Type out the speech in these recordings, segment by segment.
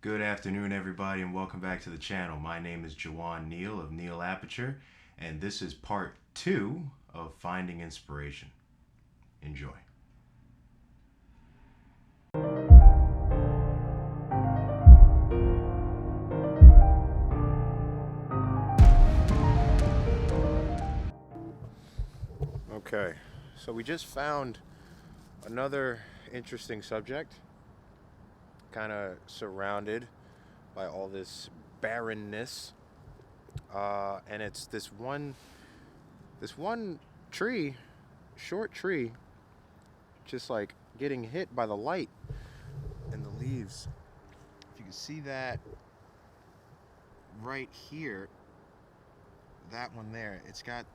Good afternoon, everybody, and welcome back to the channel. My name is Jawan Neal of Neal Aperture, and this is part 2 of Finding Inspiration. Enjoy. Okay, so we just found another interesting subject, kind of surrounded by all this barrenness, and it's this one tree, short tree, just like getting hit by the light and the leaves. If you can see that right here, that one there, it's got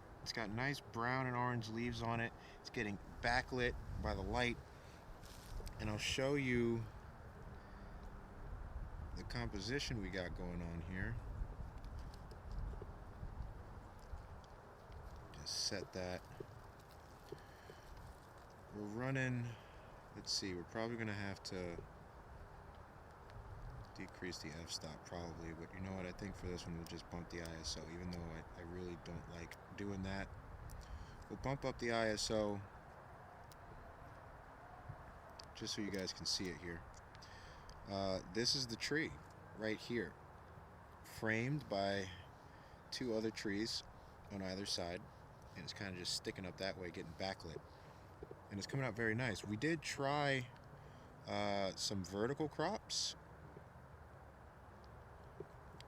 nice brown and orange leaves on it. It's getting backlit by the light, and I'll show you the composition we got going on here. Just set that. We're running, let's see, we're probably gonna have to decrease the f-stop probably, but you know what, I think for this one we'll just bump the ISO, even though I really don't like doing that. We'll bump up the ISO just so you guys can see it here. This is the tree right here, framed by two other trees on either side, and it's kind of just sticking up that way, getting backlit, and it's coming out very nice. We did try some vertical crops,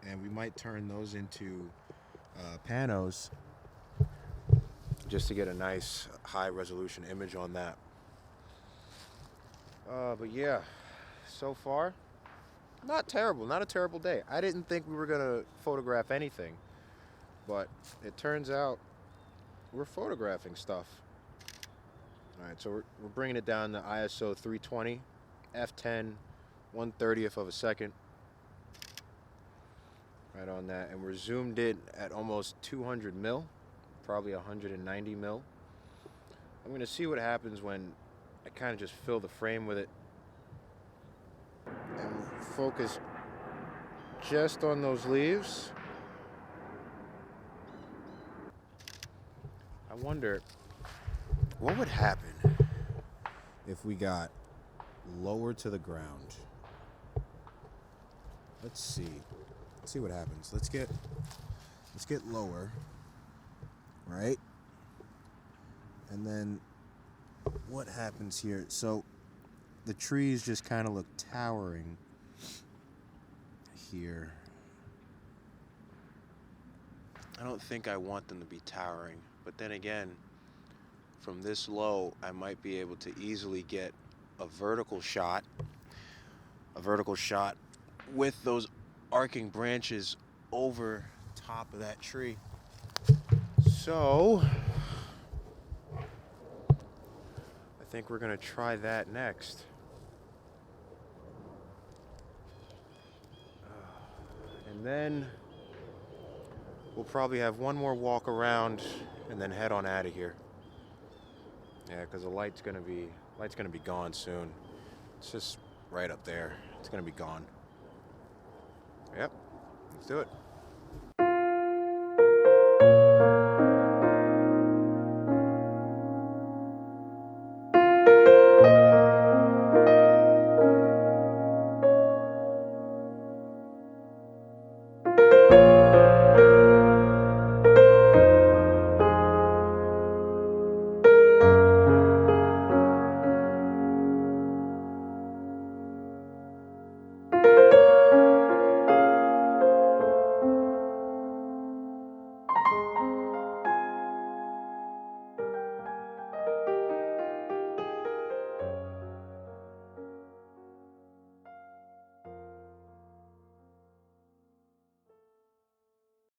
and we might turn those into panos just to get a nice high resolution image on that. But yeah, so far, not terrible, not a terrible day. I didn't think we were gonna photograph anything, but it turns out we're photographing stuff. All right, so we're bringing it down to ISO 320, f10, 1/30th of a second. Right on that, and we're zoomed in at almost 200 mil, probably 190 mil. I'm gonna see what happens when I kind of just fill the frame with it and focus just on those leaves. I wonder what would happen if we got lower to the ground. Let's see what happens. Let's get lower, right? And then what happens here? So the trees just kind of look towering here. I don't think I want them to be towering, but then again, from this low, I might be able to easily get a vertical shot with those arcing branches over top of that tree. So I think we're gonna try that next. And then we'll probably have one more walk around and then head on out of here. Yeah, because the light's gonna be gone soon. It's just right up there. It's gonna be gone. Yep, let's do it.